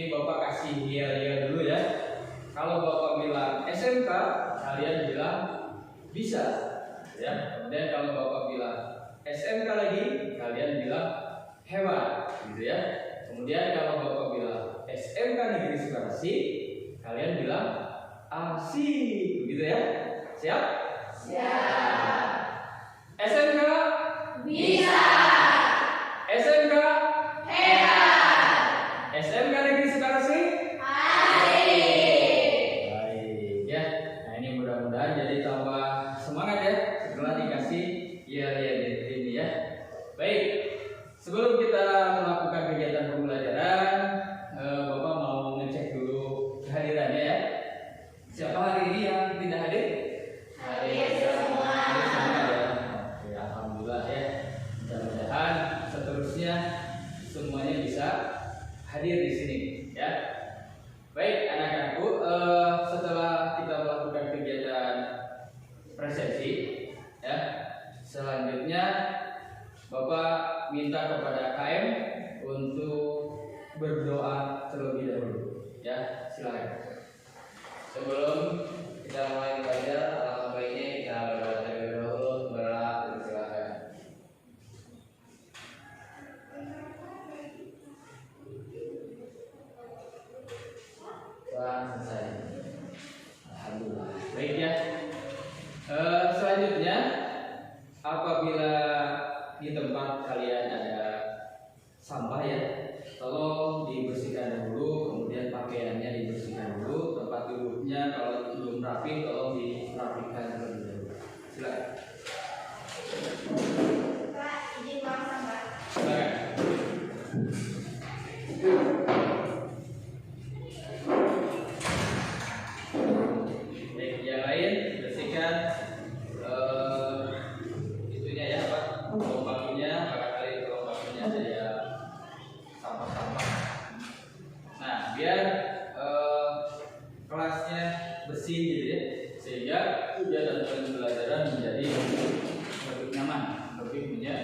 Ini Bapak kasih yel-yel dulu ya. Kalau Bapak bilang SMK, kalian bilang bisa ya. Kemudian kalau Bapak bilang SMK lagi, kalian bilang hebat gitu ya. Kemudian kalau Bapak bilang SMK Negeri Sukarsih, kalian bilang asik gitu ya. Siap? Siap. SMK Bisa. SMK Hebat. SMK Negeri Sukarsih Asik. baik ya. Nah ini mudah-mudahan jadi tambah semangat ya setelah dikasih ya ini ya. Baik, sebelum kita melakukan kegiatan pembelajaran, Bapak mau ngecek dulu kehadirannya ya. Siapa hari ini yang tidak hadir? Hadir semua. Hadir semua ya. Oke, alhamdulillah ya. Mudah-mudahan seterusnya semuanya bisa hadir di sini ya. Baik anak-anakku, setelah kita melakukan kegiatan presensi ya, selanjutnya Bapak minta kepada KM untuk berdoa terlebih dahulu ya, silakan. Sebelum kita mulai belajar, alangkah baiknya kita berdoa terlebih dahulu. Berdoa, silakan. Wah, selesai. Alhamdulillah. Baik ya. Selanjutnya, apabila di tempat kalian ada sampah ya, tolong dibersihkan dulu. Kemudian pakaiannya dibersihkan dulu. Tempat duduknya kalau belum rapi, tolong dirapikan terlebih dahulu. Silakan. Pak, izin buang sampah. Silakan. Baik, yang lain bersihkan itunya ya apa? Tolong bakunya, barangkali tolong bakunya ada ya sampah-sampah. Nah, biar kelasnya bersih gitu ya, sehingga kegiatan pembelajaran menjadi lebih nyaman, lebih punya.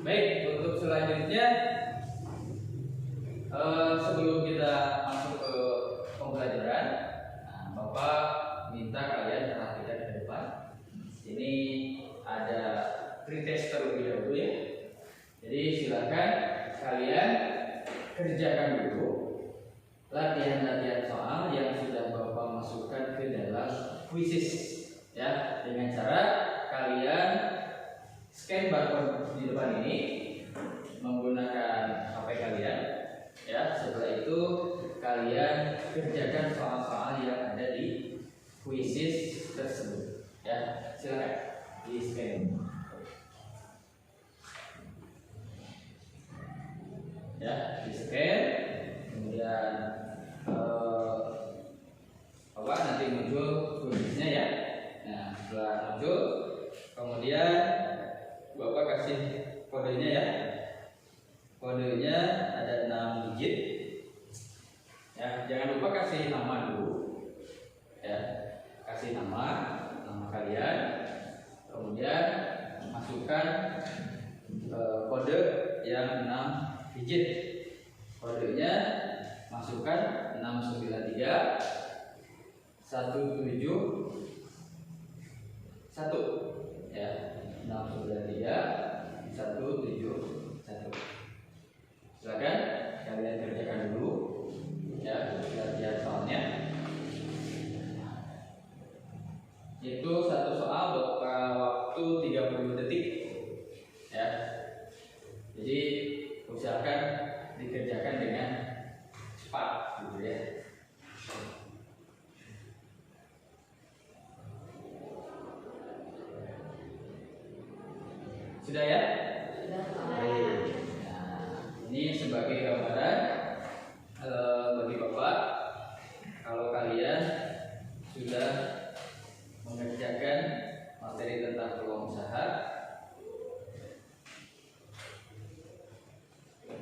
Baik, untuk selanjutnya sebelum kita masuk ke pembelajaran, nah, Bapak minta kalian perhatikan ke depan. Ini ada pretest terlebih dahulu ya. Jadi silakan kalian kerjakan dulu latihan-latihan soal yang sudah Bapak masukkan ke dalam quizzes ya, dengan cara kalian scan barcode di depan ini menggunakan HP kalian ya. Setelah itu kalian kerjakan soal-soal yang ada di quizzes tersebut ya. Silakan di scan ya, di scan. Kemudian apa nanti muncul tulisnya ya. Nah setelah muncul, kemudian Bapak kasih kodenya ya. Kodenya ada 6 digit ya. Jangan lupa kasih nama dulu ya. Kasih nama kalian, kemudian masukkan kode yang 6 digit. Kodenya masukkan 693 17 1 ya. 693 171. Silakan kalian kerjakan dulu ya latihan soalnya. Itu satu soal bakal waktu 30 detik ya. Jadi usahakan dikerjakan dengan cepat gitu ya. Sudah ya? Baik. Nah, ini sebagai gambaran bagi Bapak, kalau kalian sudah mengerjakan materi tentang peluang usaha.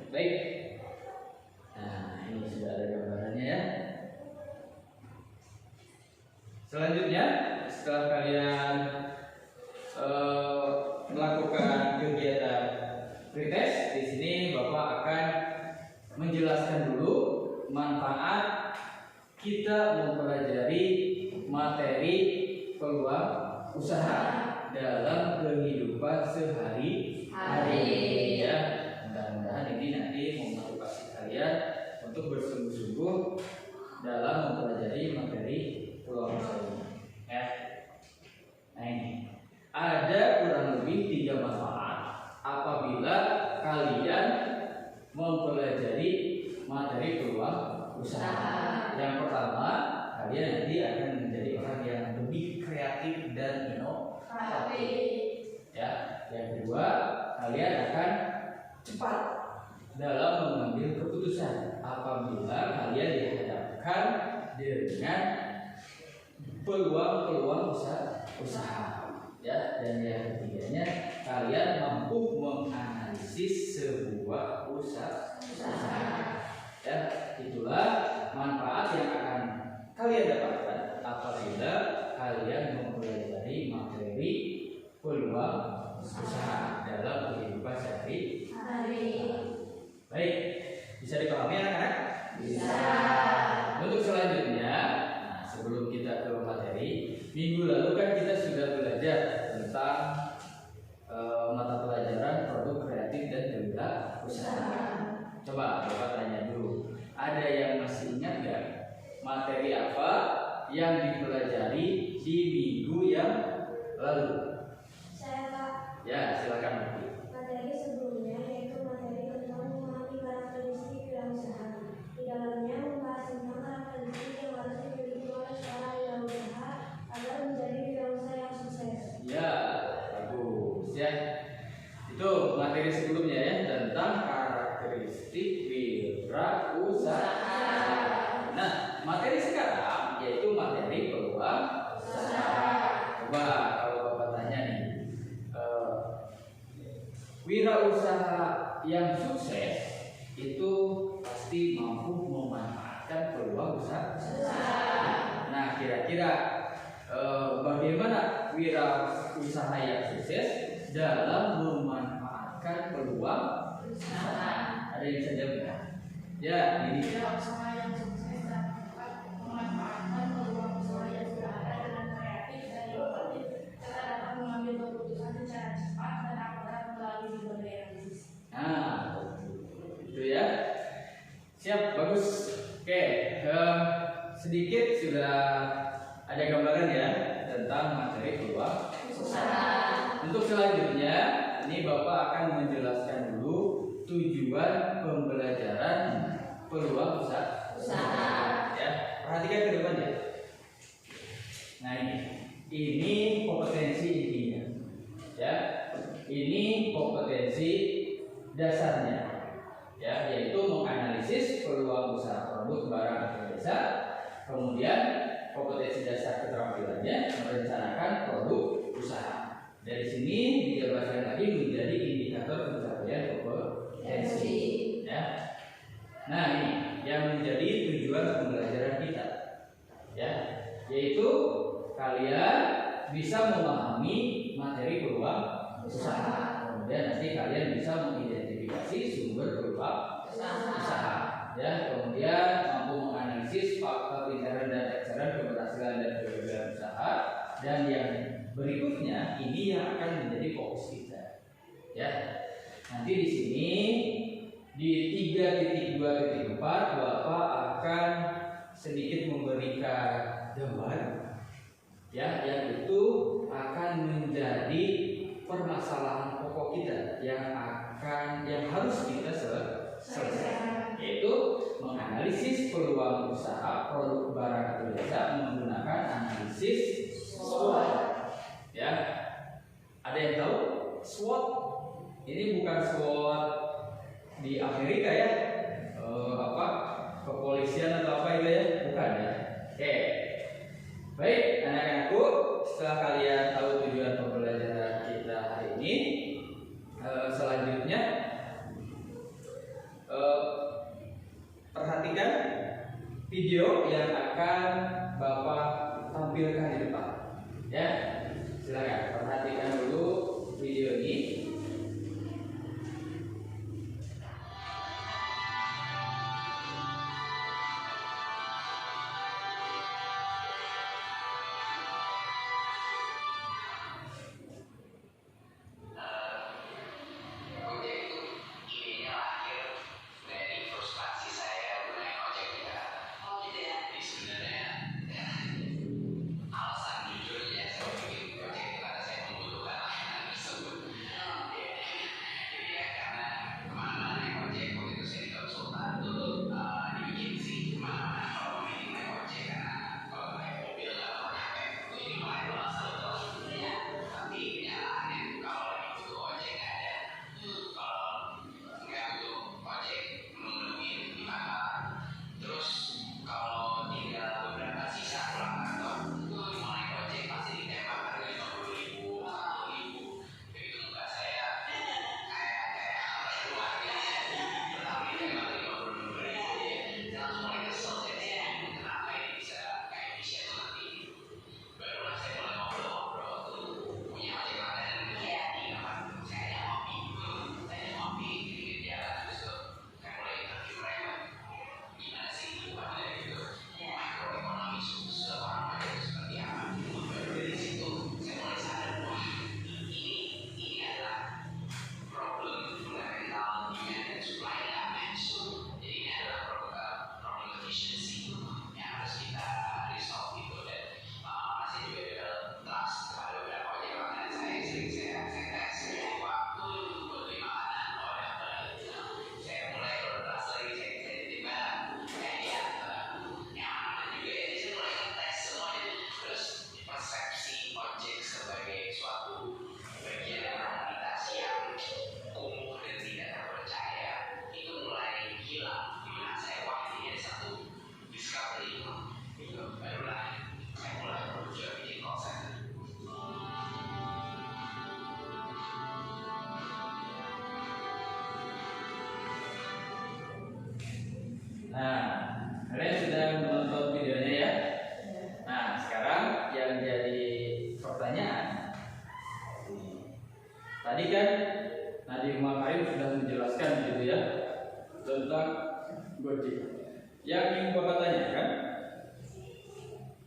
Baik. Nah, ini sudah ada gambarannya ya. Selanjutnya, setelah kalian melakukan kegiatan pretest, di sini Bapak akan menjelaskan dulu manfaat kita mempelajari materi peluang usaha dalam kehidupan sehari-hari ya. Mudah-mudahan ini nanti memotivasi kalian untuk bersungguh-sungguh dalam mempelajari materi peluang usaha ini ya. Nah, ini ada kurang lebih 3 manfaat apabila kalian mempelajari materi peluang usaha. Yang pertama, kalian nanti akan menjadi orang yang lebih kreatif dan inovatif. Ya, yang kedua, kalian akan cepat dalam mengambil keputusan apabila kalian dihadapkan dengan peluang-peluang usaha. Ya, dan yang ketiganya, kalian mampu menganalisis sebuah usaha. Ya, itulah manfaat yang akan kalian dapatkan apabila kalian mempelajari materi peluang usaha dalam kehidupan sehari-hari. Baik, bisa dipahami anak-anak? Bisa. Untuk selanjutnya, sebelum kita ke materi, minggu lalu kan kita sudah belajar tentang mata pelajaran produk kreatif dan kewirausahaan. Coba Bapak tanya dulu, ada yang masih ingat nggak materi apa yang dipelajari di minggu yang lalu? Saya Pak. Ya, silakan. Materi sebelumnya yaitu materi tentang memahami karakteristik wirausaha. Di dalamnya membahas tentang karakteristik yang harus dimiliki oleh seorang wirausaha agar menjadi wirausaha yang sukses. Ya, bagus ya. Itu materi sebelumnya ya, tentang karakteristik wirausaha. Nah, materi sekarang yaitu materi peluang usaha. Coba kalau Bapak tanya nih, wirausaha yang sukses itu pasti mampu memanfaatkan peluang usaha. Nah, kira-kira bagaimana wirausaha yang sukses dalam memanfaatkan peluang usaha? Ada yang bisa jawab ya? Ya, ini. Wirausaha yang sukses dapat memanfaatkan peluang usaha yang sudah ada dengan kreatif dan inovatif. Kita dapat mengambil keputusan secara cepat dan akurat melalui berbagai analisis. Nah, itu ya. Siap, bagus. Oke, sedikit sudah ada gambaran ya tentang materi peluang usaha. Untuk selanjutnya, ini Bapak akan menjelaskan dulu tujuan pembelajaran peluang usaha. Ya, perhatikan ke depan ya. Nah, ini kompetensi intinya. Ya, ini kompetensi dasarnya. Ya, yaitu menganalisis peluang usaha produk barang atau jasa. Kemudian kompetensi dasar keterampilannya merencanakan produk usaha. Dari sini dijelaskan lagi menjadi indikator pencapaian kompetensi. Ya. Nah, ini yang menjadi tujuan pembelajaran kita. Ya, yaitu kalian bisa memahami materi peluang usaha. Kemudian nanti kalian bisa mengidentifikasi sumber peluang usaha. Ya, kemudian mampu menganalisis faktor intern dan ekstern keberhasilan dan kegagalan usaha. Dan yang berikutnya ini yang akan menjadi fokus kita. Ya, nanti di sini di 3.2.4 Bapak akan sedikit memberikan gambar ya, yang itu akan menjadi permasalahan pokok kita yang harus kita selesaikan, yaitu menganalisis peluang usaha produk barang atau jasa menggunakan analisis SWOT. Ya, ada yang tahu SWOT? Ini bukan SWOT di Amerika ya, kepolisian atau apa itu ya, bukan ya. Oke, baik anak-anakku, setelah kalian tahu tujuan pembelajaran kita hari ini, selanjutnya perhatikan video yang akan Bapak tampilkan di depan. Ya, silakan perhatikan dulu video ini. Nah, kalian sudah menonton videonya ya? Nah, sekarang yang jadi pertanyaan, tadi kan Nadiem Makarim sudah menjelaskan gitu ya tentang Gojek. Yang ingin Bapak tanyakan,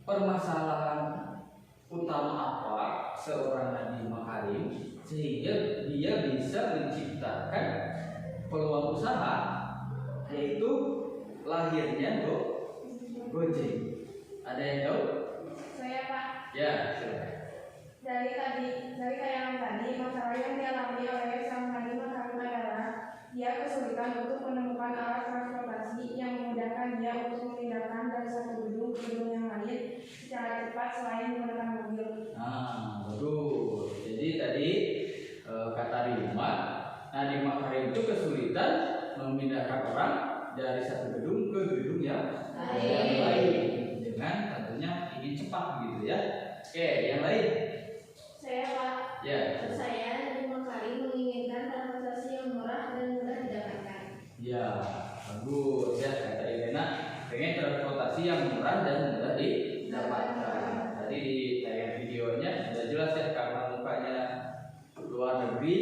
permasalahan utama apa seorang Nadiem Makarim sehingga dia bisa menciptakan peluang usaha, yaitu lahirnya Gojek. Ada yang tahu? Saya Pak. Ya, silakan. Dari tayangan tadi, masalah yang dialami oleh sang Nadiem Makarim adalah dia kesulitan untuk menemukan alat transportasi yang memudahkan dia untuk memindahkan dari satu gedung ke gedung yang lain secara cepat selain menggunakan mobil. Nah, bagus. Jadi tadi kata Rima, Nadiem Makarim itu kesulitan memindahkan orang dari satu gedung ke gedung yang lain dengan tentunya ingin cepat gitu ya. Oke, yang lain? Saya Pak. Ya. Saya Nadiem Makarim menginginkan transportasi yang murah dan mudah didapatkan. Ya, bagus ya kata Irena, pengen transportasi yang murah dan mudah didapatkan. Tadi di tayangan videonya sudah jelas ya, karena mukanya luar negeri,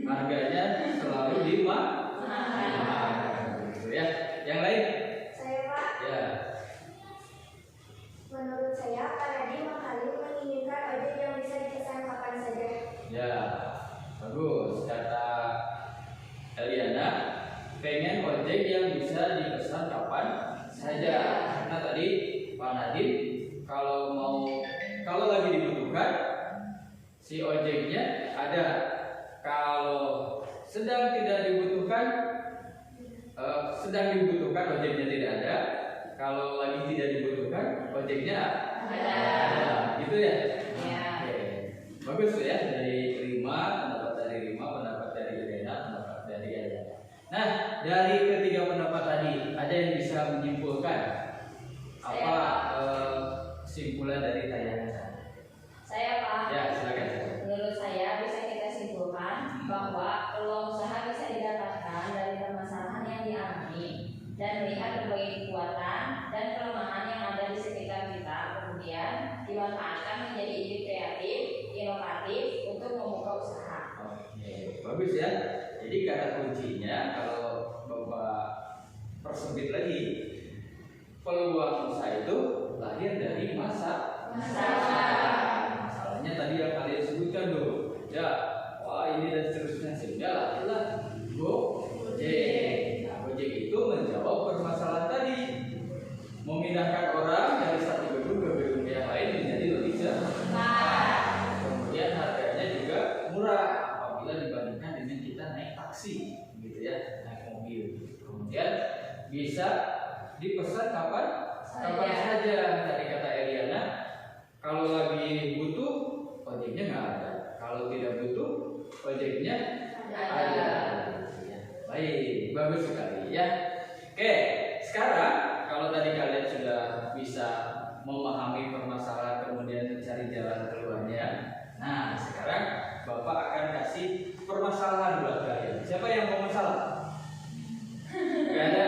harganya selalu gitu ya. Yang lain? Saya Pak. Ya. Menurut saya, Pak Nadiem Makarim menginginkan ojek yang bisa dipesan kapan saja. Ya, bagus kata Eliana, pengen ojek yang bisa dipesan kapan saja. Karena tadi Pak Nadiem kalau lagi dibutuhkan si ojeknya ada, kalau sedang dibutuhkan ojeknya tidak ada, kalau lagi tidak dibutuhkan ojeknya ada. Gitu ya? Ya. Oke. Bagus tuh ya, dari pendapat dari Irena, pendapat dari Eliana. Nah, dari ketiga pendapat tadi, ada yang bisa menyimpulkan apa kesimpulan dari tayangan tadi? Saya Pak. Ya, silakan. Menurut saya bisa kita simpulkan bahwa peluang usaha bisa didapatkan dari permasalahan yang dialami dan melihat berbagai kekuatan dan kelemahan yang ada di sekitar kita, kemudian dimanfaatkan menjadi ide kreatif, inovatif untuk membuka usaha. Oke, bagus ya. Jadi kata kuncinya kalau Bapak persempit lagi, peluang usaha itu lahir dari masalahnya tadi yang kalian sebutkan dulu. Ya, wah ini dan seterusnya, sehingga lahirlah Gojek. Nah, Gojek itu menjawab permasalahan tadi, memindahkan orang dari satu gedung ke gedung yang lain menjadi lebih cepat. Kemudian harganya juga murah apabila dibandingkan dengan kita naik taksi, gitu ya, naik mobil. Kemudian bisa dipesan kapan saja. Tadi kata Eliana, kalau lagi butuh ojeknya nggak ada, kalau tidak butuh ojeknya ada. Baik, bagus sekali ya. Oke, sekarang kalau tadi kalian sudah bisa memahami permasalahan kemudian mencari jalan keluarnya, nah sekarang Bapak akan kasih permasalahan buat kalian. Siapa yang mau masalah? Gak ada.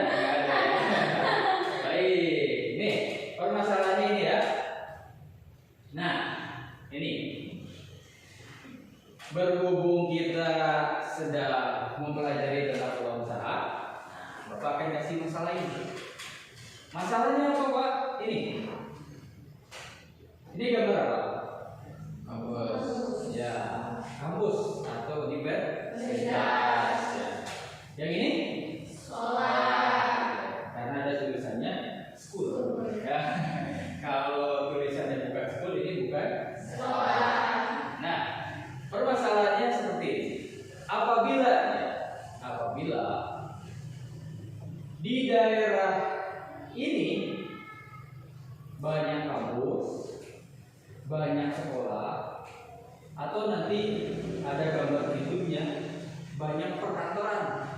Baik, nih permasalahannya ini ya. Nah, ini berhubung kita sedang mempelajari tentang peluang usaha, Bapak akan kasih masalah ini. Masalahnya apa Pak? Ini gambar apa? Kampus. Ya, kampus atau universitas. Ya. Yang ini? Sekolah. Karena ada tulisannya school. Ya. Kalau tulisannya bukan school, ini bukan sekolah. Nah, permasalahannya seperti ini. Apabila di daerah ini banyak kampus, banyak sekolah, atau nanti ada gambar hidupnya banyak perkantoran.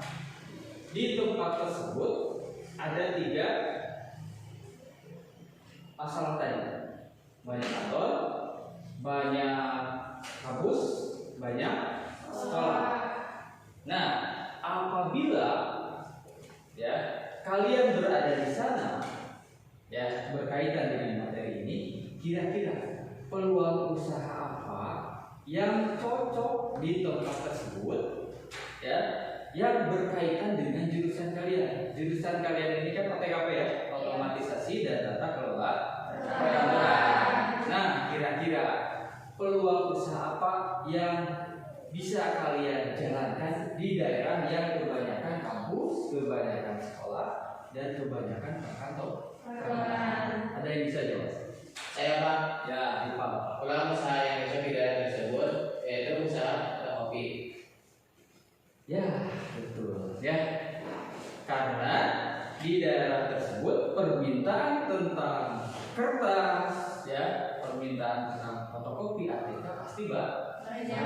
Di tempat tersebut ada 3 masalah tadi. Banyak kantor, banyak kampus, banyak sekolah. Nah, apabila ya kalian berada di sana, ya berkaitan dengan materi ini, kira-kira peluang usaha apa yang cocok di tempat tersebut, ya, yang berkaitan dengan jurusan kalian. Jurusan kalian ini kan OTKP ya, otomatisasi dan tata kelola perkantoran. Nah, kira-kira peluang usaha apa yang bisa kalian jalankan di daerah yang kebanyakan kampus, kebanyakan sekolah, dan kebanyakan perkantoran? Ada yang bisa jawab? Saya Pak, Ya, Pak. peluang usaha yang cocok di daerah tersebut yaitu usaha kopi. Ya, betul. Ya, karena di daerah tersebut permintaan tentang kertas, ya, permintaan tentang fotokopi ATK pasti banyak.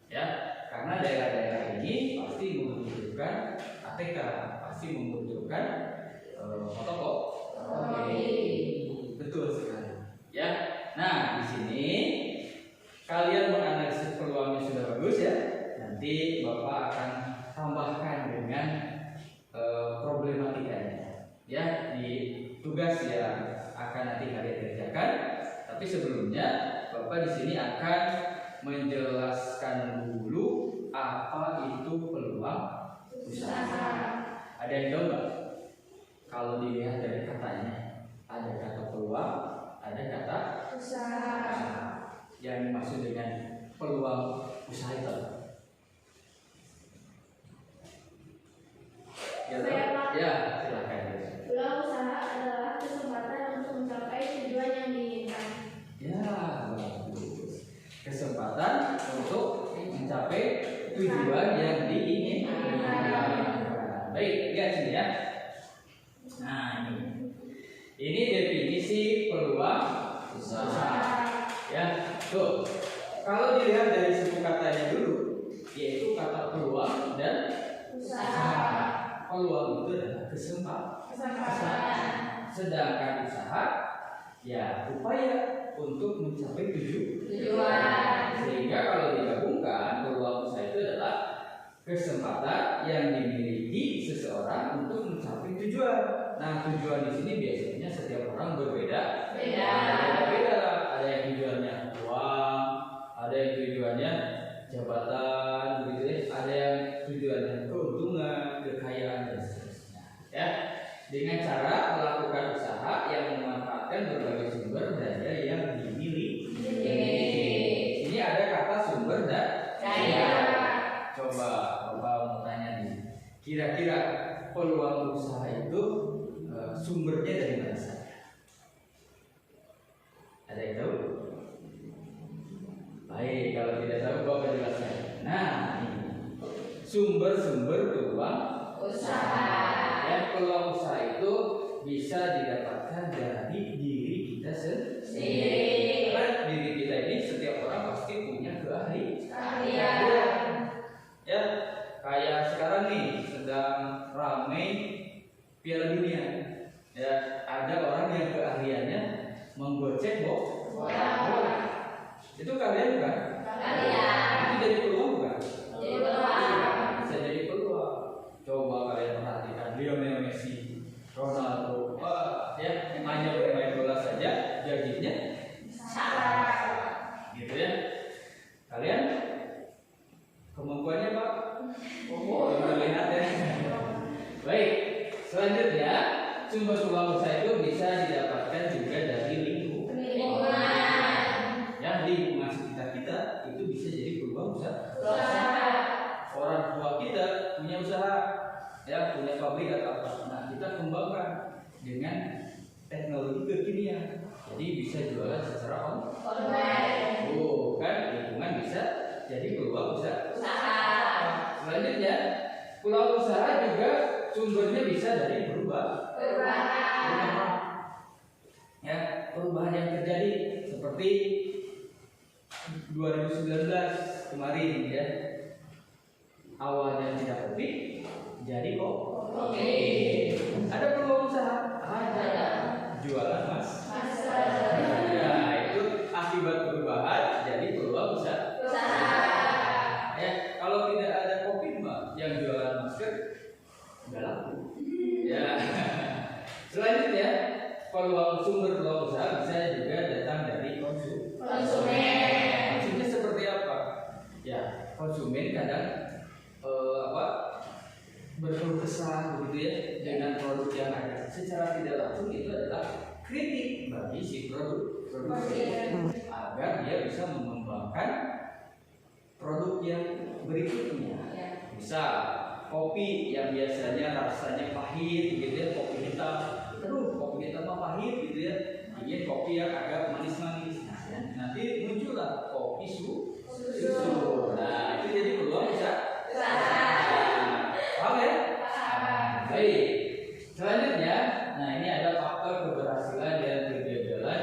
Ya, karena daerah-daerah ini pasti membutuhkan ATK, pasti membutuhkan fotokopi. Betul sekali. Ya, nah di sini kalian menganalisis peluangnya sudah bagus ya. Nanti Bapak akan tambahkan dengan problematikanya, ya, di tugas yang akan nanti kalian kerjakan. Tapi sebelumnya Bapak di sini akan menjelaskan dulu apa itu peluang usaha. Ada yang tahu nggak? Kalau dilihat dari katanya, ada kata peluang, ada kata Usaha. Yang dimaksud dengan peluang usaha itu. Ya, Saya, Pak. ya, silakan. Peluang usaha adalah kesempatan untuk mencapai tujuan yang diinginkan. Ya, bagus. Kesempatan untuk mencapai tujuan yang diinginkan. Baik, lihat sini ya. Nah, ini definisi peluang usaha. Ya, tuh. Kalau dilihat dari suku katanya dulu, yaitu kata peluang dan usaha. Peluang itu adalah kesempatan. Sedangkan usaha, ya, upaya untuk mencapai tujuan. Sehingga kalau digabungkan, peluang usaha itu adalah kesempatan yang dimiliki seseorang untuk mencapai tujuan. Nah, tujuan di sini biasanya setiap orang berbeda. Beda. Ada yang tujuannya uang, ada yang tujuannya jabatan, begitu ya. Ada yang tujuannya keuntungan, kekayaan dan seterusnya. Ya, dengan cara melakukan usaha yang memanfaatkan berbagai sumber daya yang dimiliki. Ini ada kata sumber daya. Coba Bapak mau tanya nih, kira-kira peluang usaha itu sumbernya dari mana saja? Ada yang tahu? Baik, kalau tidak tahu Bapak jelaskan. Nah, ini sumber-sumber peluang usaha. Ya, peluang usaha itu bisa didapatkan dari diri kita sendiri. Karena diri kita ini setiap orang pasti punya keahlian. Ya, kayak sekarang nih sedang ramai Piala Dunia. Ya, ada orang yang keahliannya menggocek bola. Itu kalian bukan? Itu jadi peluang bukan? Bisa jadi peluang. Coba kalian perhatikan Lionel Messi, Ronaldo, ya, hanya bermain bola saja gajinya gitu ya. Kalian kemampuannya Pak? Lihat ya. Baik, selanjutnya sumber peluang usaha itu bisa didapatkan juga dari lingkungan. Yang lingkungan sekitar kita itu bisa jadi peluang usaha. Orang tua kita punya usaha, ya, punya pabrik atau apa. Nah, kita kembangkan dengan teknologi kekinian. Jadi bisa jualan secara online. Oh, kan lingkungan bisa jadi peluang usaha. Selanjutnya, peluang usaha juga sumbernya bisa dari perubahan. Ya, perubahan yang terjadi seperti 2019 kemarin ya. Awalnya tidak kopi, jadi kopi. Ada peluang usaha? Ada. Jualan masker. Ya, itu akibat perubahan jadi peluang usaha. Ya, kalau tidak ada kopi mah yang jualan masker nggak laku. Ya, sumber peluang usaha bisa juga datang dari konsumen. Maksudnya seperti apa? Ya, konsumen kadang berkeluh kesah begitu ya dengan produk yang ada. Secara tidak langsung itu adalah kritik bagi si produsen agar dia bisa mengembangkan produk yang berikutnya. Bisa kopi yang biasanya rasanya pahit gitu ya, kopi hitam. Aduh, kopi hitam mah pahit gitu ya. Ingin kopi yang agak manis-manis. Nah, nanti muncullah kopi susu. Nah, itu jadi peluang bisa. Paham ya? Baik. Selanjutnya, nah ini ada faktor keberhasilan dan kegagalan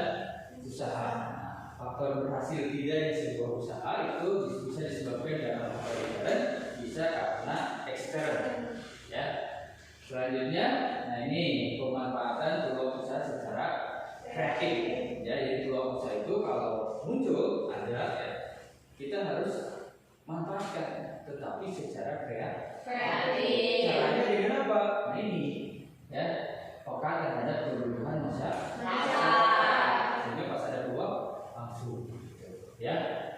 usaha. Nah, faktor berhasil tidaknya sebuah usaha itu bisa disebabkan karena faktor intern, bisa karena eksternal. Ya. Selanjutnya, nah ini pemanfaatan peluang usaha secara kreatif. Ya, jadi peluang usaha itu kalau muncul ada, ya, kita harus manfaatkan, tetapi secara kreatif. Caranya dengan apa? Nah ini, ya, peka terhadap kebutuhan masyarakat. Sehingga pas ada peluang langsung, ya.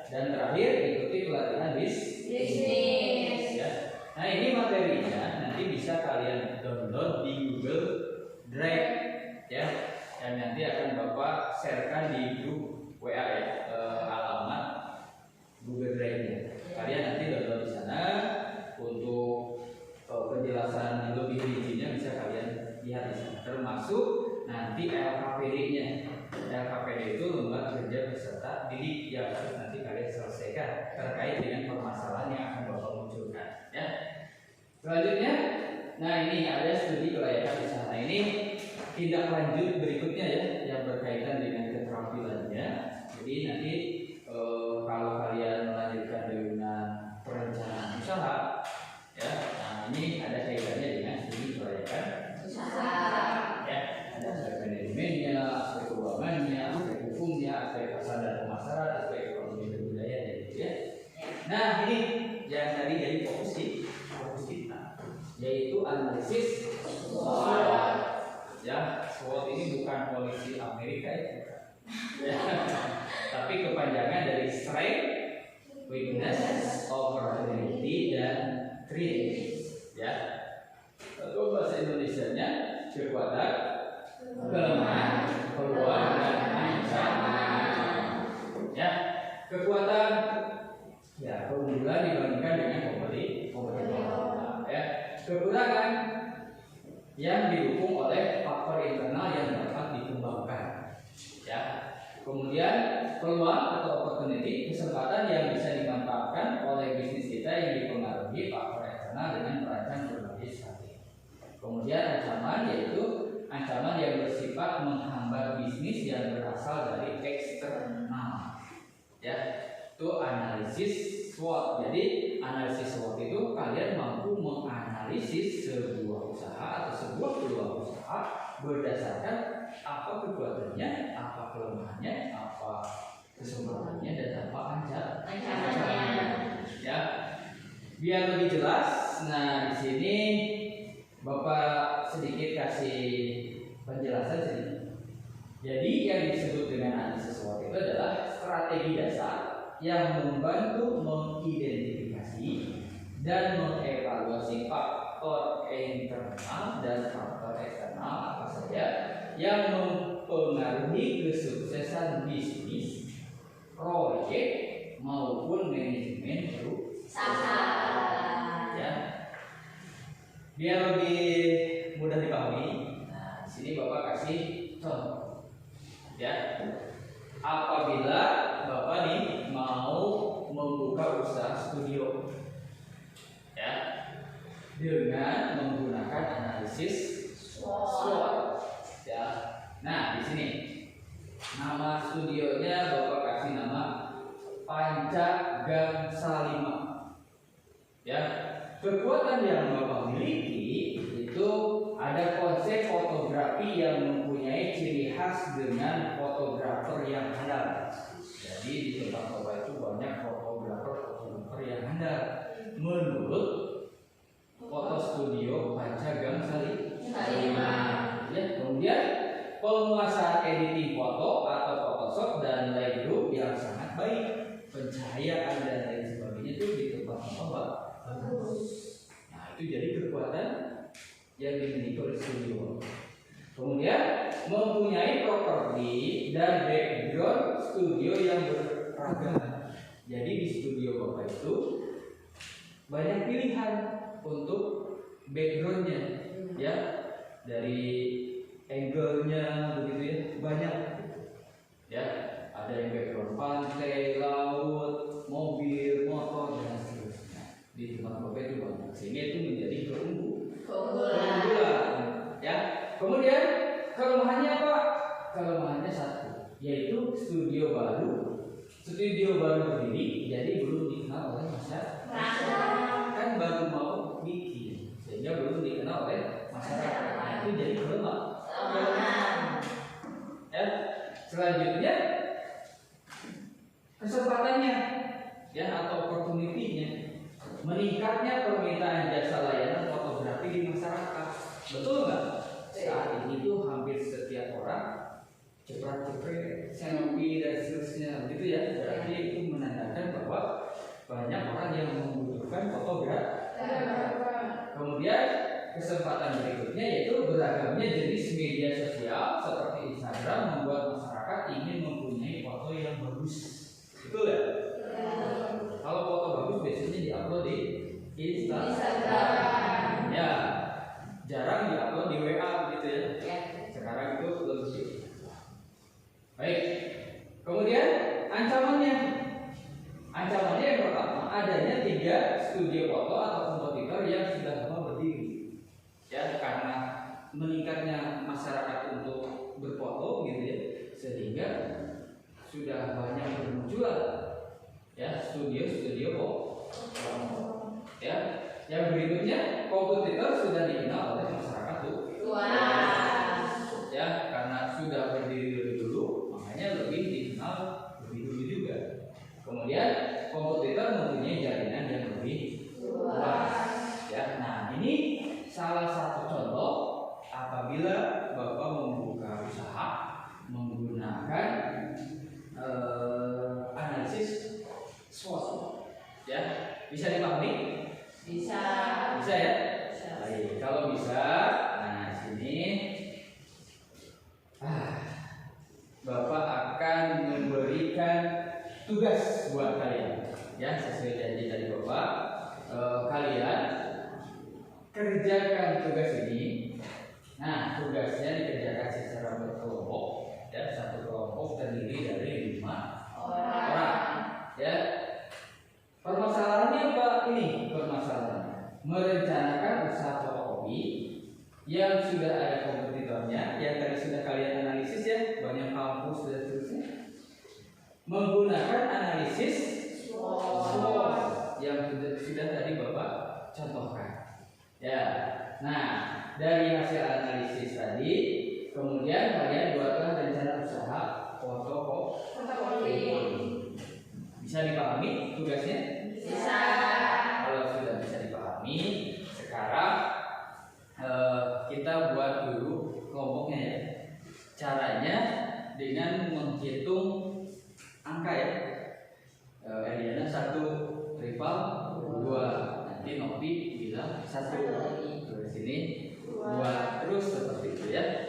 Dan terakhir ikuti pelatihan bisnis. Ya. Nah ini materinya nanti bisa kalian download di Google Drive, ya. Dan nanti akan Bapak sharekan di grup WA ya, alamat Google Drive-nya. Kalian nanti download di sana. Untuk penjelasan lebih rincinya bisa kalian lihat di sana. Termasuk nanti LKPD-nya. LKPD itu lembaga kerja peserta didik yang harus nanti kalian selesaikan terkait dengan permasalahan yang akan Bapak munculkan. Ya. Selanjutnya, nah ini ada studi kelayakan usaha. Nah ini tindak lanjut berikutnya ya yang berkaitan dengan keterampilannya. Jadi nanti kalau kalian melanjutkan dengan perencanaan usaha, ya, nah ini ada kaitannya dengan studi kelayakan usaha. Ya, ada aspek manajemennya, aspek keuangannya, aspek hukumnya, aspek pasar dan pemasaran, aspek ekonomi dan budaya, gitu ya. Nah ini yang tadi jadi fokus kita, yaitu analisis SWOT. Ya, SWOT ini bukan polisi Amerika ya, tapi kepanjangan dari strength, weakness, opportunity, dan threat. Ya, atau bahasa Indonesianya kekuatan, kelemahan, peluang, dan ancaman. Ya, kekuatan, ya keunggulan dibandingkan dengan kompetitor. Ya, kekurangan yang didukung oleh faktor internal yang dapat dikembangkan. Ya, kemudian peluang atau opportunity, kesempatan yang bisa dimanfaatkan oleh bisnis kita yang dipengaruhi faktor eksternal dengan merancang berbagai strategi. Kemudian ancaman, yaitu ancaman yang bersifat menghambat bisnis yang berasal dari eksternal. Ya, itu analisis SWOT. Jadi analisis SWOT itu kalian mampu menganalisis sebuah usaha atau sebuah peluang usaha berdasarkan apa kekuatannya, apa kelemahannya, apa kesempatannya, dan apa ancamannya. Ya, biar lebih jelas. Nah di sini Bapak sedikit kasih penjelasan sedikit. Jadi yang disebut dengan analisis SWOT itu adalah strategi dasar yang membantu mengidentifikasi dan mengevaluasi faktor internal dan faktor eksternal apa saja yang mempengaruhi kesuksesan bisnis, proyek maupun manajemen perusahaan. Ya, biar lebih mudah dipahami. Nah, di sini Bapak kasih contoh. Ya, apabila Bapak nih mau membuka usaha studio, ya, dengan menggunakan analisis SWOT. Ya, nah di sini nama studionya Bapak kasih nama Pancagang Salima. Ya, kekuatan yang Bapak miliki itu ada konsep fotografi yang mempunyai ciri khas dengan fotografer yang handal. Jadi di tempat Bapak itu banyak fotografer yang handal menurut foto studio Pancagang Salima. Ya, kemudian penguasaan editing foto atau Photoshop dan Lightroom yang sangat baik, pencahayaan dan lain sebagainya itu di tempat Bapak bagus. Nah itu jadi kekuatan yang dimiliki oleh studio. Kemudian mempunyai properti dan background studio yang beragam. Jadi di studio Bapak itu banyak pilihan untuk backgroundnya, ya, dari angle-nya begitu ya, banyak. Ya, ada yang background pantai, laut, mobil, motor dan seterusnya. Di tempat Bapak itu banyak. Sehingga itu menjadi keunggulan. Ya. Kemudian kelemahannya apa? Kelemahannya satu, yaitu studio baru berdiri, jadi belum dikenal oleh masyarakat. Kan baru mau bikin, sehingga belum dikenal oleh masyarakat. Nah, itu jadi kelemahan. Ya. Selanjutnya kesempatannya, ya, atau opportunity-nya, meningkatnya permintaan jasa layanan fotografi di masyarakat. Betul nggak? Saat ini tuh hampir setiap orang cepet-cepet selfie dan seterusnya, gitu ya. Berarti itu menandakan bahwa banyak orang yang membutuhkan fotografi. Kemudian kesempatan berikutnya yaitu beragamnya jenis media sosial seperti Instagram membuat masyarakat ingin mempunyai foto yang bagus. Betul ya? Kalau foto bagus biasanya diupload di Instagram. Ya, jarang diupload di WA gitu ya. Sekarang itu lebih. Baik. Kemudian ancamannya yang pertama, adanya 3 studio foto atau kompetitor yang sudah lama berdiri. Ya, karena meningkatnya masyarakat untuk berfoto gitu ya, sehingga sudah banyak bermunculan ya studio foto. Ya, yang berikutnya kompetitor sudah dikenal oleh masyarakat tuh. Ya, karena sudah berdiri lebih dulu, makanya lebih dikenal lebih dulu juga. Kemudian kompetitor mempunyai jaringan yang lebih luas. Ya, nah ini salah satu contoh apabila Bapak membuka usaha menggunakan analisis SWOT. Ya, bisa dipahami? Bisa ya? Baik, kalau bisa, nah sini Bapak akan memberikan tugas buat kalian, ya, sesuai janji dari Bapak. Kalian kerjakan tugas ini. Nah, tugasnya dikerjakan secara berkelompok, ya, satu kelompok terdiri dari 5 orang. Ya, permasalahannya apa ini? Permasalahannya merencanakan usaha fotokopi yang sudah ada kompetitornya, yang tadi sudah kalian analisis ya, banyak kampus dan seterusnya. Menggunakan analisis SWOT yang sudah tadi Bapak contohkan. Ya, nah dari hasil analisis tadi, kemudian kalian buatlah rencana usaha fotokopi. Bisa dipahami tugasnya? Bisa. Kalau sudah bisa dipahami, sekarang kita buat dulu kelompoknya ya. Caranya dengan menghitung angka ya. Eliana 1, Rival 2, nanti Novi bilang 1, terus sini 2, terus seperti itu ya.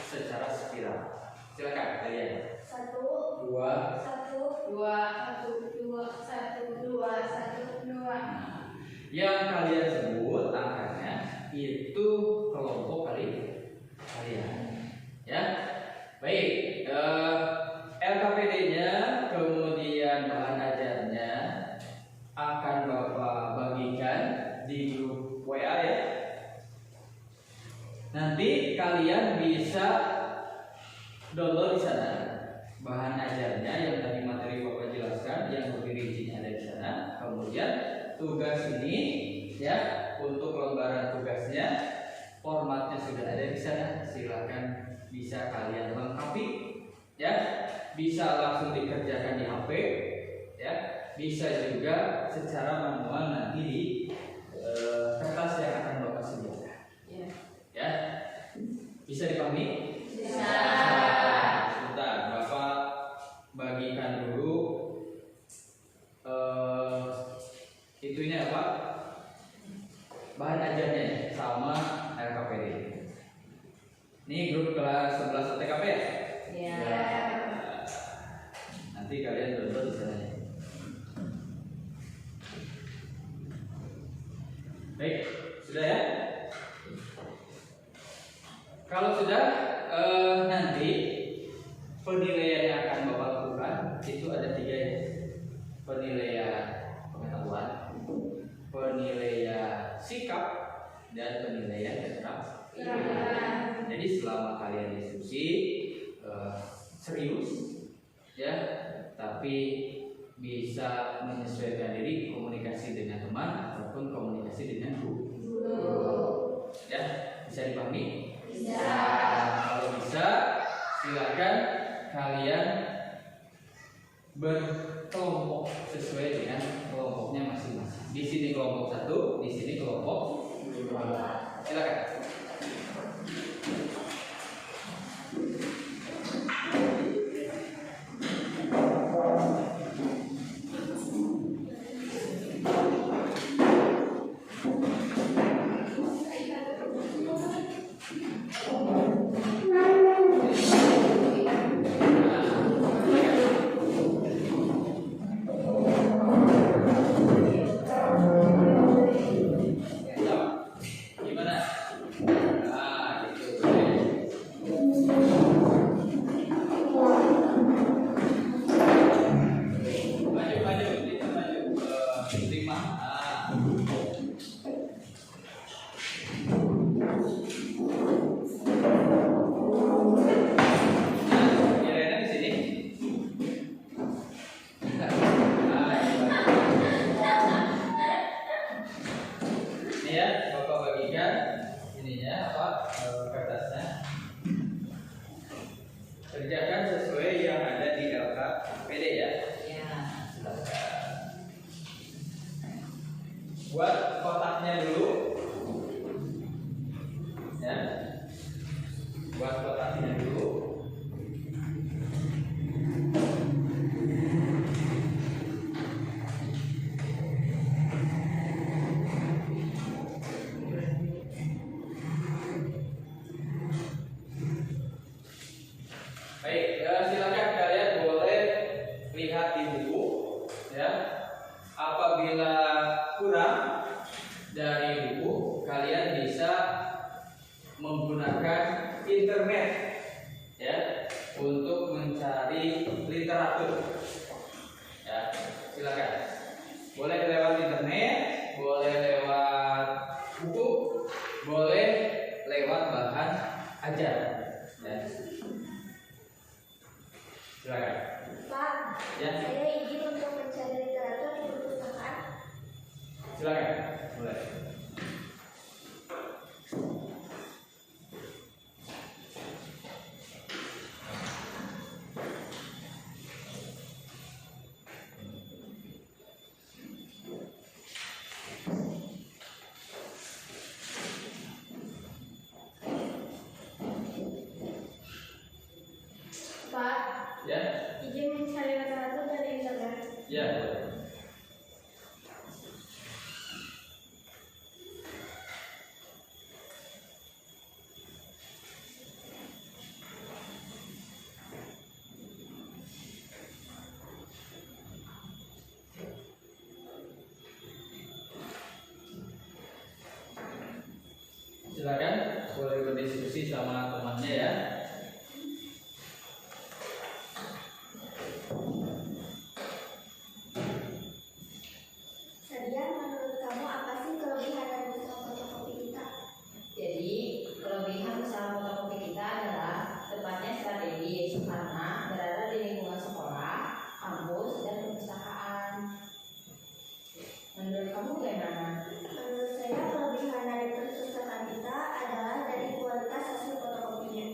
Secara spiral. Silakan kalian. 1, 2, 1, 2, 1, 2, 1, 2, 1, 2. Yang kalian sebut angkanya itu kelompok kalian. Ya. Baik, LKPD-nya kemudian bahan ajarnya akan Bapak bagikan di grup WA ya. Nanti kalian bisa download di sana bahan ajarnya yang tadi materi Bapak jelaskan, yang beririncinya ada di sana. Kemudian tugas ini ya, untuk lembaran tugasnya formatnya sudah ada di sana. Silakan bisa kalian lengkapi ya, bisa langsung dikerjakan di HP ya, bisa juga secara manual nanti di kertas yang akan Bapak sediakan ya. Bisa dipahami? Sebentar, Bapak bagikan dulu itunya apa? Bahan ajarnya sama LKPD. Ini grup kelas 11 TKP ya? Ya. Nanti kalian download di sana. Baik, sudah ya? Kalau sudah, nanti penilaian yang akan Bapak lakukan itu ada 3 ya. Penilaian pengetahuan, penilaian sikap, dan penilaian keterampilan. Jadi selama kalian diskusi serius ya, tapi bisa menyesuaikan diri komunikasi dengan teman ataupun komunikasi dengan guru. Ya, bisa dipahami? Bisa. Kalau bisa, silakan kalian berkelompok sesuai dengan kelompoknya masing-masing. Di sini kelompok 1, di sini kelompok 2. Silakan. Gimana? Nah, gitu. Maju, kita maju. Terima. Kira-kira di sini. Ini ya, Bapak bagikan ininya apa kertasnya. Kerjakan sesuai yang ada di LKPD ya. Ya. Silakan. Buat kotaknya dulu. Ya. Buat kotaknya dulu. Baik, silakan kalian boleh lihat di buku, ya. Apabila kurang dari buku, kalian bisa menggunakan internet, ya, untuk mencari literatur. Ya, silakan. Boleh lewat internet, boleh lewat buku, boleh lewat bahan ajar. Ya. Silakan. Pak, Ya. saya izin untuk mencari literatur di perpustakaan. Silakan. Boleh. Pak, Ya. izin mencari literatur dari internet. Ya, boleh. Silakan boleh berdiskusi sama temannya ya. Sadia, menurut kamu apa sih kelebihan dari usaha fotokopi kita? Jadi kelebihan usaha fotokopi kita adalah tepatnya strategis karena berada di lingkungan sekolah, kampus, dan perpustakaan. Menurut kamu bagaimana? Menurut saya kelebihan dari perpustakaan kita adalah dari kualitas hasil fotokopinya.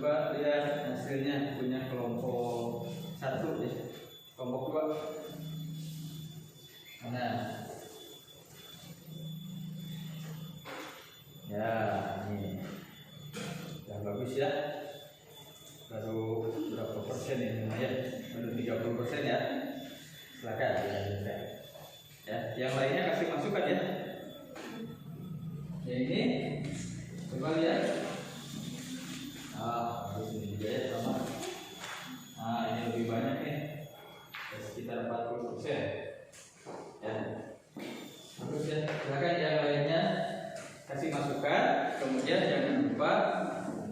Coba lihat hasilnya punya kelompok 1 ya. Kelompok 2. Mana? Ya, ini. Yang bagus ya. Baru berapa persen ya? Lumayan. Baru 30% ya. Silakan dilanjutkan. Ya, yang lainnya kasih masukan ya. Ya ini coba lihat. Bagus ini juga ya sama. Ini lebih banyak nih. Sekitar 40%. Ya. Bagus ya. Silakan yang lainnya kasih masukan. Kemudian jangan lupa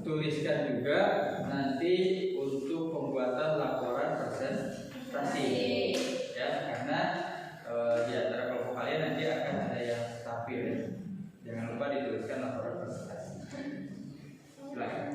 tuliskan juga nanti untuk pembuatan laporan presentasi. Ya, karena di antara kelompok kalian nanti akan ada yang tampil. Ya. Jangan lupa dituliskan laporan presentasi. Silakan.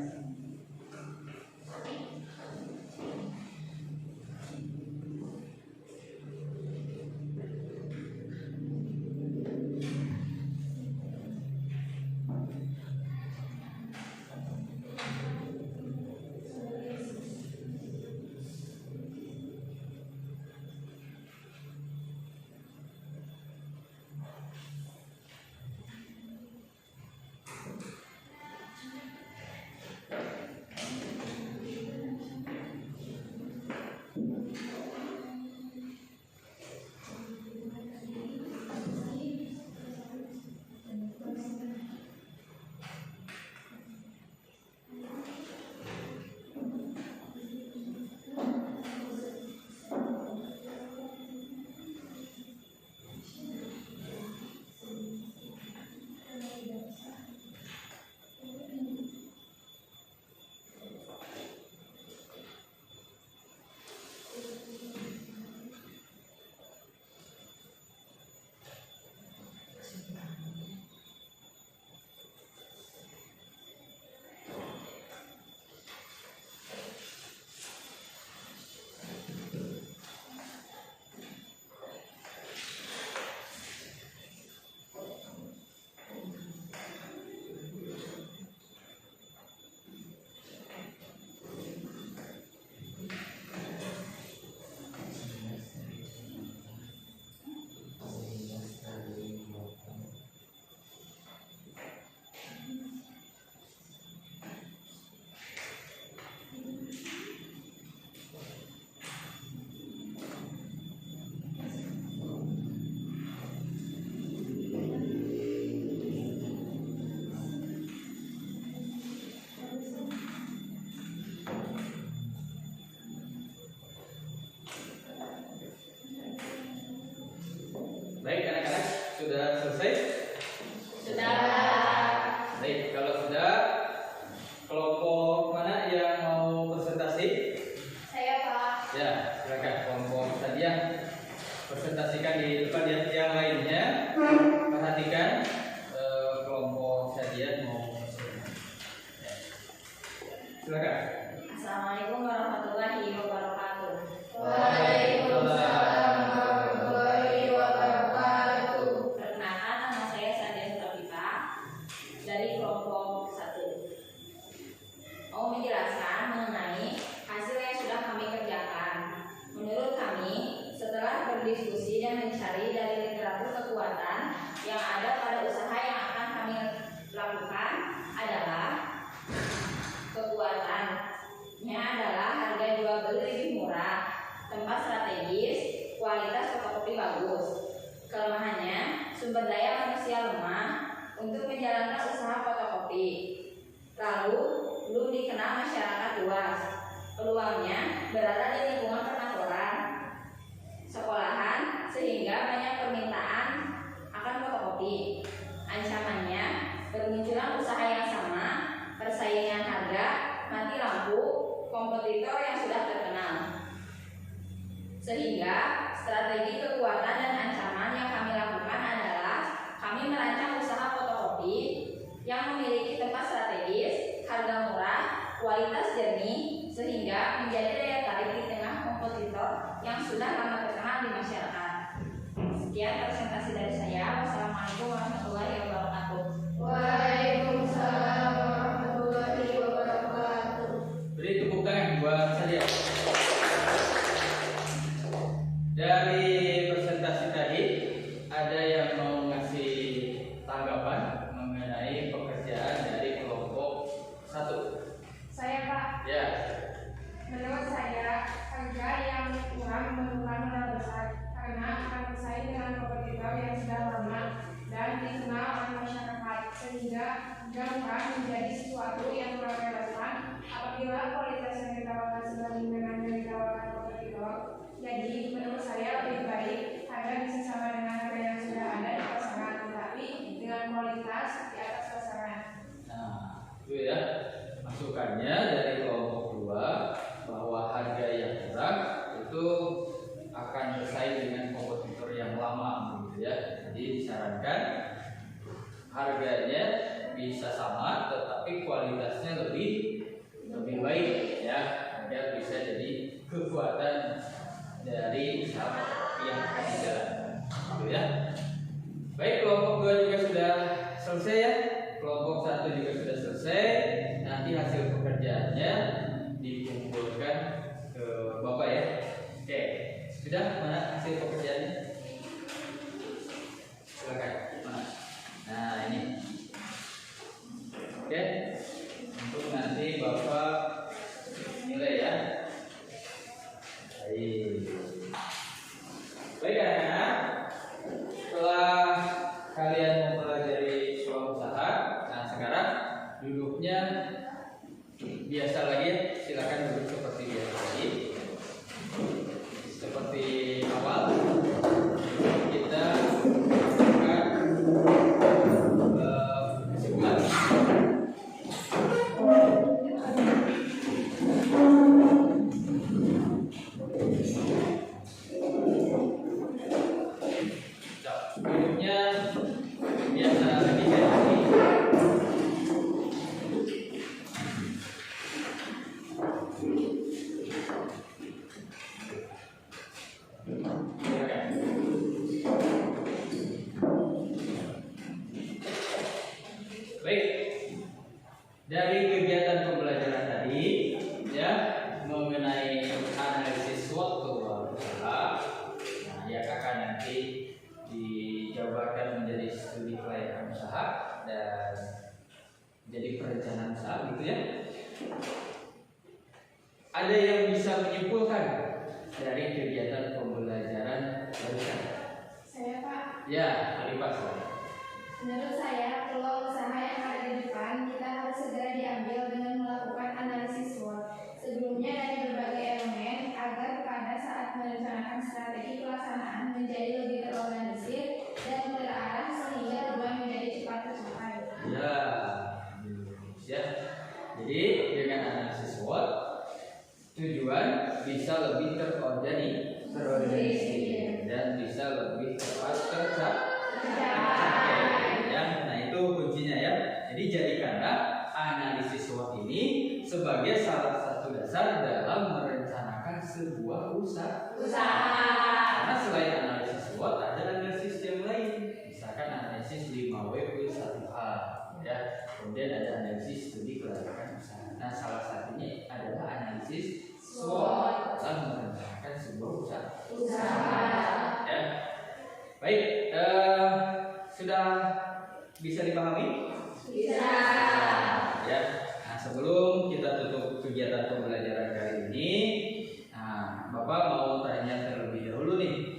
Baik anak-anak, sudah selesai? Sudah. Baik, kalau sudah, kelompok mana yang mau presentasi? Saya Pak. Ya, silakan kelompok tadi yang presentasikan di depan ya. Yang lainnya perhatikan kelompok Sadian mau presentasi. Ya. Silakan. Assalamualaikum warahmatullahi wabarakatuh. Waalaikumsalam. Perkenalkan, nama saya Sadian Topita dari kelompok 1. Mau menjelaskan mengenai hasil yang sudah kami kerjakan. Menurut kami, setelah berdiskusi dan mencari dari literatur kekuatan yang ada pada usaha yang akan kami lakukan adalah kekuatannya adalah harga jual beli lebih murah, tempat strategis, kualitas fotokopi bagus. Kelemahannya, sumber daya manusia lemah untuk menjalankan usaha fotokopi. Lalu, belum dikenal masyarakat luas. Peluangnya berada di lingkungan perkantoran, sekolahan, sehingga banyak permintaan akan fotokopi. Ancamannya, bermunculan usaha yang sama, persaingan harga, mati lampu, kompetitor yang sudah terkenal. Sehingga strategi kekuatan dan ancaman yang kami lakukan adalah kami merancang usaha fotokopi yang memiliki tempat strategis, harga murah, kualitas jernih, sehingga menjadi daya tarik di tengah kompetitor yang sudah lama terkenal di masyarakat. Sekian presentasi dari saya. Wassalamualaikum warahmatullahi wabarakatuh. Waalaikumsalam warahmatullahi wabarakatuh. apabila kualitas yang ditawarkan sebanding dengan yang ditawarkan kompetitor, jadi menurut saya lebih baik harga bisa sama dengan harga yang sudah ada di pasaran, tetapi dengan kualitas di atas pasaran. Nah, itu ya masukannya dari kelompok 2 bahwa harga yang murah itu akan bersaing dengan kompetitor yang lama gitu ya. Jadi disarankan harganya bisa sama tetapi kualitasnya lebih baik ya, agar bisa jadi kekuatan dari usaha yang akan dijalankan gitu ya. Baik, kelompok 2 juga sudah selesai ya. Kelompok 1 juga sudah selesai. Nanti hasil pekerjaannya dikumpulkan ke Bapak ya. Oke, sudah mana hasil pekerjaannya? Silakan. Mana? Nah, ini. Oke. Untuk nanti Bapak nilai ya. Baik anak-anak. Setelah kalian mempelajari sebuah usaha, nah sekarang duduknya biasa lagi ya. Silakan duduk seperti biasa lagi. Seperti awal kita akan kesimpulan. Duduknya biasa lagi kayak tadi. Baik, dari kegiatan pembelajaran tadi ya mengenai analisis SWOT peluang usaha, nah yang akan nanti dijabarkan menjadi studi kelayakan usaha dan jadi perencanaan usaha gitu ya. Ada yang bisa menyimpulkan dari kegiatan pembelajaran barusan? Saya Pak, Ya, Alifah. menurut saya peluang usaha yang ada di depan kita harus segera diambil dengan melakukan analisis SWOT sebelumnya dari berbagai elemen agar pada saat merencanakan strategi pelaksanaan menjadi lebih terorganisir dan terarah sehingga tujuan menjadi cepat tercapai. Ya. Jadi dengan analisis SWOT tujuan bisa lebih terorganisir dan bisa lebih cepat tercapai. Ya, nah itu kuncinya ya. Jadi jadikanlah analisis SWOT ini sebagai salah satu dasar dalam merencanakan sebuah usaha. Karena selain analisis SWOT ada analisis yang lain. Misalkan analisis 5W+1H ya. Kemudian ada analisis studi kelayakan usaha. Nah, salah satunya adalah analisis SWOT dalam merencanakan sebuah usaha. Ya. Baik, sudah bisa dipahami? Bisa. Ya. Nah, sebelum kita tutup kegiatan pembelajaran kali ini, nah, Bapak mau tanya terlebih dahulu nih.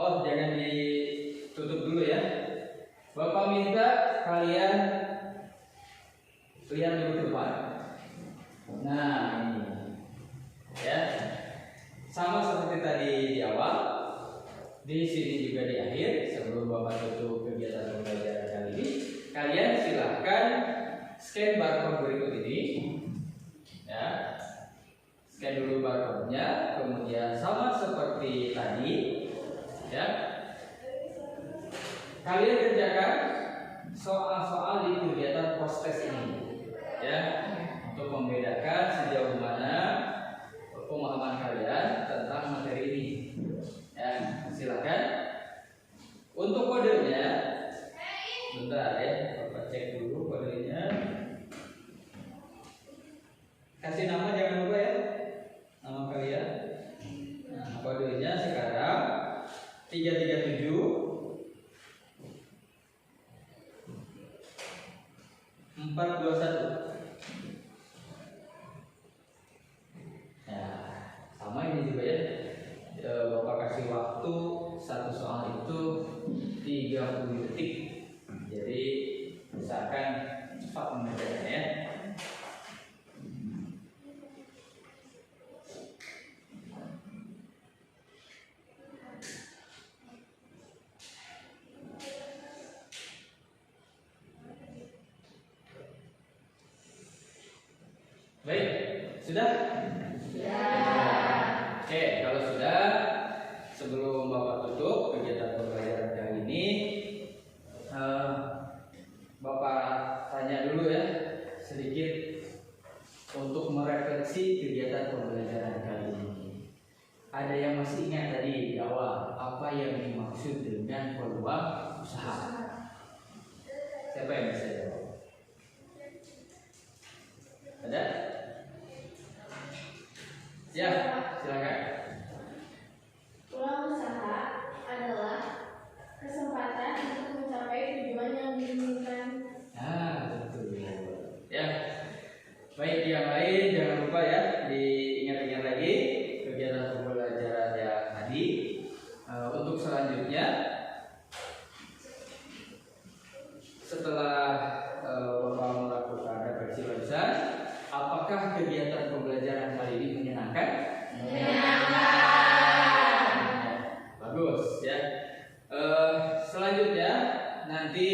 Jangan ditutup dulu ya. Bapak minta kalian lihat dulu ke depan. Nah, ini ya. Sama seperti tadi di awal, di sini juga di akhir. Sebelum Bapak tutup kegiatan pembelajaran kali ini, kalian silahkan scan barcode berikut ini. Ya, scan dulu barcode-nya, kemudian sama seperti tadi, ya. Kalian kerjakan soal-soal di kegiatan post-test ini, ya, untuk membedakan sejauh mana pemahaman kalian tentang materi ini. Ya, silakan. Untuk kodenya, bentar ya, Bapak cek dulu kodenya. Kasih nama jangan lupa ya, nama kalian. Nah, kodenya sekarang 337 421. Sudah? Oke, kalau sudah, sebelum Bapak tutup kegiatan pembelajaran kali ini, Bapak tanya dulu ya sedikit untuk merefleksi kegiatan pembelajaran kali ini. Ada yang masih ingat tadi di awal apa yang dimaksud dengan peluang usaha? Siapa yang bisa jawab? Ada? Ya, silakan. Peluang usaha adalah kesempatan untuk mencapai tujuan yang diinginkan. Betul. Ya. Baik, yang lain jangan lupa ya diingat-ingat lagi kegiatan pembelajaran yang tadi. Untuk selanjutnya, setelah Bapak melakukan refleksi barusan, apakah kegiatan pembelajaran kali ini menyenangkan? Bagus ya. Selanjutnya nanti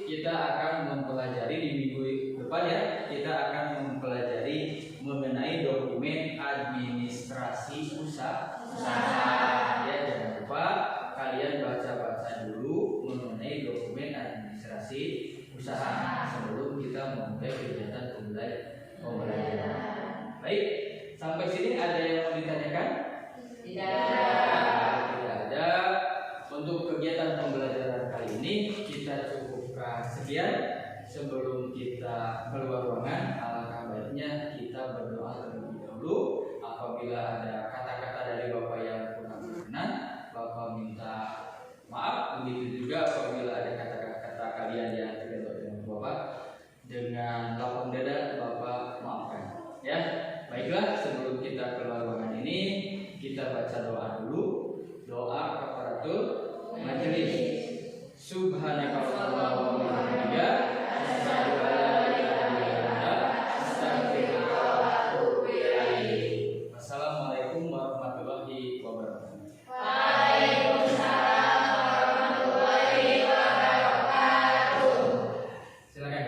kita akan mempelajari di minggu depan ya. Kita akan mempelajari mengenai dokumen administrasi usaha. Ya, jangan lupa kalian baca-baca dulu mengenai dokumen administrasi usaha sebelum kita memulai kegiatan pembelajaran. Baik, sampai sini ada yang mau ditanyakan? Tidak ada. Untuk kegiatan pembelajaran kali ini kita cukupkan sekian. Sebelum kita keluar ruangan, alangkah baiknya kita berdoa terlebih dahulu. Apabila ada kata-kata dari Bapak yang kurang berkenan, Bapak minta maaf. Begitu juga apabila ada kata-kata kalian yang tidak baik dengan Bapak, dengan lapang dada Bapak maafkan. Ya, baiklah. Sebelum kita keluar ruangan ini, kita baca doa dulu. Doa kafaratul majelis. Subhanakallahumma wa bihamdika asyhadu an la ilaha illa anta astaghfiruka wa atubu ilaik. Wassalamualaikum warahmatullahi wabarakatuh. Waalaikumsalam warahmatullahi wabarakatuh. Silakan.